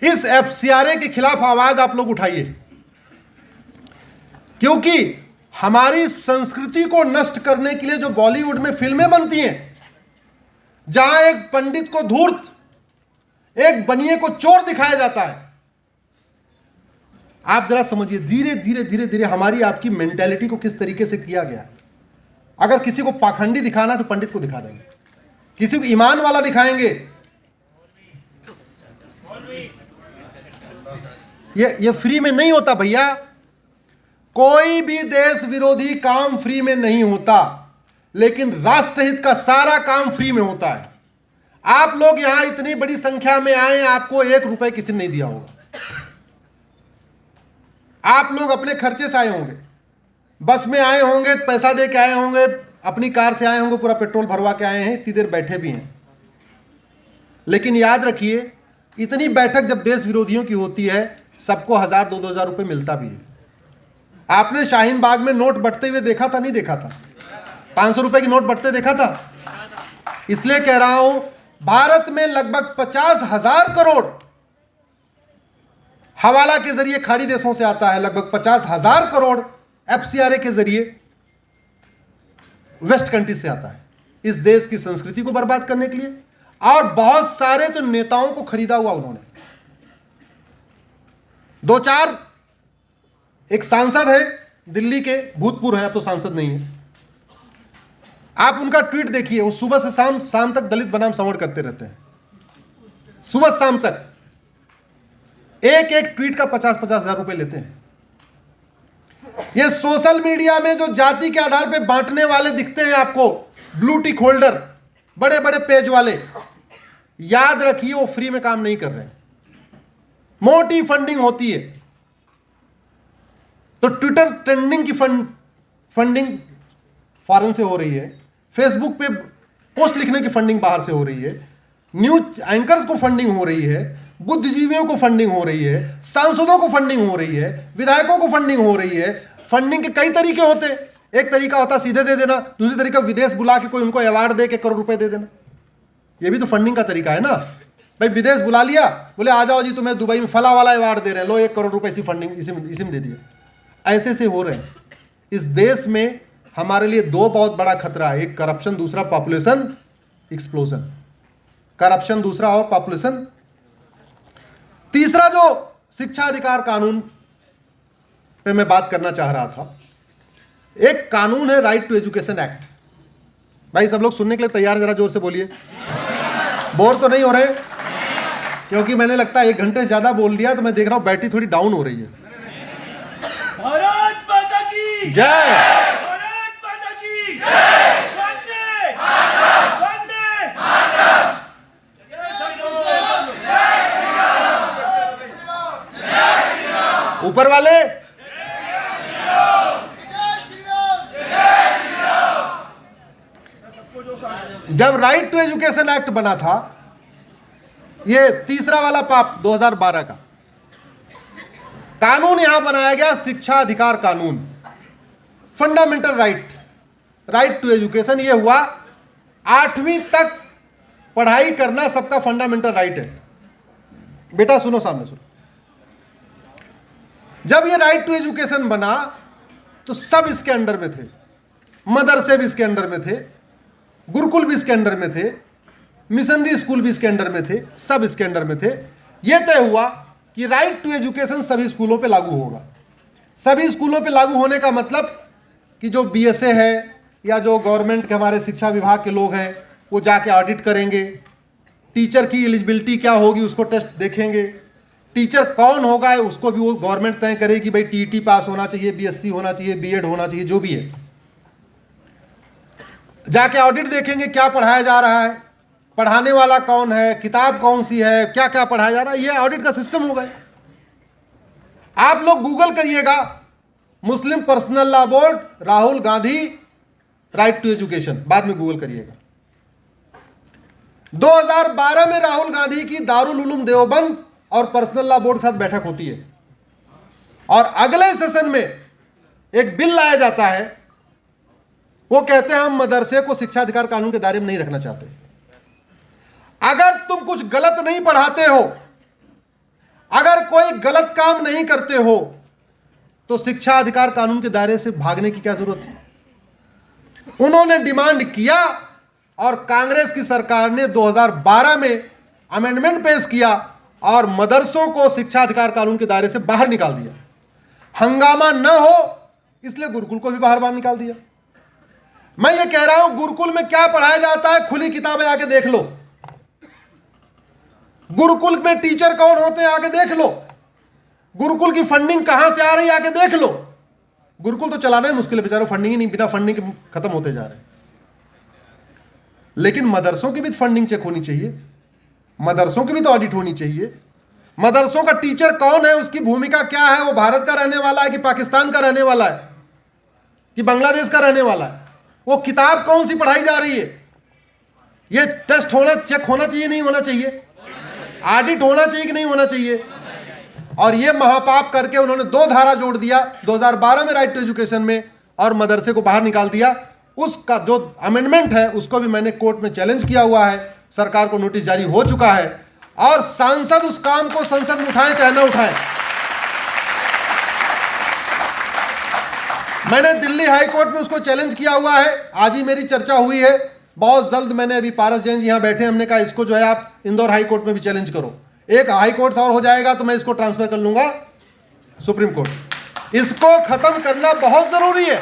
इस एफसीआरए के खिलाफ आवाज आप लोग उठाइए, क्योंकि हमारी संस्कृति को नष्ट करने के लिए जो बॉलीवुड में फिल्में बनती हैं, जहां एक पंडित को धूर्त, एक बनिए को चोर दिखाया जाता है, आप जरा समझिए धीरे धीरे धीरे धीरे हमारी आपकी मेंटेलिटी को किस तरीके से किया गया है। अगर किसी को पाखंडी दिखाना तो पंडित को दिखा देंगे, किसी को ईमान वाला दिखाएंगे। ये फ्री में नहीं होता भैया, कोई भी देश विरोधी काम फ्री में नहीं होता, लेकिन राष्ट्रहित का सारा काम फ्री में होता है। आप लोग यहां इतनी बड़ी संख्या में आए, आपको 1 रुपए किसी ने नहीं दिया होगा। आप लोग अपने खर्चे से आए होंगे, बस में आए होंगे, पैसा दे के आए होंगे, अपनी कार से आए होंगे, पूरा पेट्रोल भरवा के आए हैं, इतनी देर बैठे भी हैं। लेकिन याद रखिए, इतनी बैठक जब देश विरोधियों की होती है, सबको 1000 2,000 रुपए मिलता भी है। आपने शाहीन बाग में नोट बंटते हुए देखा था, नहीं देखा था? 500 रुपए की नोट बंटते देखा था? इसलिए कह रहा हूं, भारत में लगभग 50,000 करोड़ हवाला के जरिए खाड़ी देशों से आता है, लगभग 50,000 करोड़ एफसीआरए के जरिए वेस्ट कंट्रीज से आता है, इस देश की संस्कृति को बर्बाद करने के लिए। और बहुत सारे तो नेताओं को खरीदा हुआ उन्होंने। 2-4 एक सांसद है दिल्ली के, भूतपूर्व है, अब तो सांसद नहीं है। आप उनका ट्वीट देखिए, वो सुबह से शाम तक दलित बनाम संवर्ण करते रहते हैं, सुबह शाम तक। एक एक ट्वीट का 50-50 हजार रुपए लेते हैं। ये सोशल मीडिया में जो जाति के आधार पे बांटने वाले दिखते हैं आपको, ब्लू टिक होल्डर, बड़े बड़े पेज वाले, याद रखिए वो फ्री में काम नहीं कर रहे हैं, मोटी फंडिंग होती है। तो ट्विटर ट्रेंडिंग की फंडिंग फॉरेन से हो रही है, फेसबुक पे पोस्ट लिखने की फंडिंग बाहर से हो रही है, न्यूज एंकर्स को फंडिंग हो रही है, बुद्धिजीवियों को फंडिंग हो रही है, सांसदों को फंडिंग हो रही है, विधायकों को फंडिंग हो रही है। फंडिंग के कई तरीके होते हैं। एक तरीका होता है सीधे दे देना, दूसरी तरीका विदेश बुला के कोई उनको अवार्ड दे के करोड़ रुपए दे देना। ये भी तो फंडिंग का तरीका है ना भाई। विदेश बुला लिया, बोले आ जाओ जी, तुम्हें दुबई में फला वाला अवार्ड दे रहे हैं, लो 1 करोड़ रुपए इसी फंडिंग इसी में दे दिया। ऐसे से हो रहे हैं। इस देश में हमारे लिए 2 बहुत बड़ा खतरा है, एक करप्शन, दूसरा पॉपुलेशन एक्सप्लोजन। करप्शन दूसरा और पॉपुलेशन तीसरा। जो शिक्षा अधिकार कानून पे मैं बात करना चाह रहा था, एक कानून है राइट टू एजुकेशन एक्ट। भाई सब लोग सुनने के लिए तैयार, जरा जोर से बोलिए। बोर तो नहीं हो रहे? क्योंकि मैंने लगता है 1 घंटे से ज्यादा बोल दिया, तो मैं देख रहा हूं बैटरी थोड़ी डाउन हो रही है। भारत माता की जय, भारत माता की जय, वंदे मातरम, वंदे मातरम। ऊपर वाले जब राइट टू एजुकेशन एक्ट बना था, ये तीसरा वाला पाप 2012 का कानून यहां बनाया गया, शिक्षा अधिकार कानून, फंडामेंटल राइट टू एजुकेशन। ये हुआ 8वीं तक पढ़ाई करना सबका फंडामेंटल राइट है। बेटा सुनो, सामने सुनो। जब ये राइट टू एजुकेशन बना तो सब इसके अंडर में थे, मदरसे भी इसके अंडर में थे, गुरुकुल भी इसके अंडर में थे, मिशनरी स्कूल भी इसके अंडर में थे, सब इसके अंडर में थे। यह तय हुआ कि राइट टू एजुकेशन सभी स्कूलों पे लागू होगा। सभी स्कूलों पे लागू होने का मतलब कि जो बीएसए है या जो गवर्नमेंट के हमारे शिक्षा विभाग के लोग हैं, वो जाके ऑडिट करेंगे, टीचर की एलिजिबिलिटी क्या होगी उसको टेस्ट देखेंगे, टीचर कौन होगा उसको भी वो गवर्नमेंट तय करेगी, भाई टीईटी पास होना चाहिए, बीएससी होना चाहिए, बीएड होना चाहिए, जो भी है। जाके ऑडिट देखेंगे क्या पढ़ाया जा रहा है, पढ़ाने वाला कौन है, किताब कौन सी है, क्या क्या पढ़ाया जा रहा है, ये ऑडिट का सिस्टम होगा। आप लोग गूगल करिएगा, Muslim personal law board, Rahul Gandhi, right to education, बाद में गूगल करिएगा। 2012 में राहुल गांधी की दारुल उलूम देवबंद और पर्सनल लॉ बोर्ड के साथ बैठक होती है, और अगले सेशन में एक बिल लाया जाता है। वो कहते हैं हम मदरसे को शिक्षा अधिकार कानून के दायरे में नहीं रखना चाहते। अगर तुम कुछ गलत नहीं पढ़ाते हो, अगर कोई गलत काम नहीं करते हो तो शिक्षा अधिकार कानून के दायरे से भागने की क्या जरूरत थी? उन्होंने डिमांड किया और कांग्रेस की सरकार ने 2012 में अमेंडमेंट पेश किया और मदरसों को शिक्षा अधिकार कानून के दायरे से बाहर निकाल दिया। हंगामा न हो इसलिए गुरुकुल को भी बाहर निकाल दिया। मैं ये कह रहा हूं, गुरुकुल में क्या पढ़ाया जाता है खुली किताबें आके देख लो। गुरुकुल में टीचर कौन होते हैं आके देख लो। गुरुकुल की फंडिंग कहां से आ रही है आके देख लो। गुरुकुल तो चलाना ही मुश्किल है, बेचारे फंडिंग ही नहीं, बिना फंडिंग के खत्म होते जा रहे हैं। लेकिन मदरसों की भी फंडिंग चेक होनी चाहिए, मदरसों की भी तो ऑडिट होनी चाहिए। मदरसों का टीचर कौन है, उसकी भूमिका क्या है, वो भारत का रहने वाला है कि पाकिस्तान का रहने वाला है कि बांग्लादेश का रहने वाला है, वो किताब कौन सी पढ़ाई जा रही है, ये टेस्ट होना, चेक होना चाहिए नहीं होना चाहिए, ऑडिट होना चाहिए कि नहीं होना चाहिए। और ये महापाप करके उन्होंने 2 धारा जोड़ दिया 2012 में राइट टू एजुकेशन में और मदरसे को बाहर निकाल दिया। उसका जो अमेंडमेंट है उसको भी मैंने कोर्ट में चैलेंज किया हुआ है, सरकार को नोटिस जारी हो चुका है और सांसद उस काम को संसद में उठाएं चाहे ना उठाएं। मैंने दिल्ली हाई कोर्ट में उसको चैलेंज किया हुआ है, आज ही मेरी चर्चा हुई है। बहुत जल्द मैंने, अभी पारस जैन जी यहां बैठे, हमने कहा इसको जो है आप इंदौर हाई कोर्ट में भी चैलेंज करो। एक हाई कोर्ट और हो जाएगा तो मैं इसको ट्रांसफर कर लूंगा सुप्रीम कोर्ट। इसको खत्म करना बहुत जरूरी है।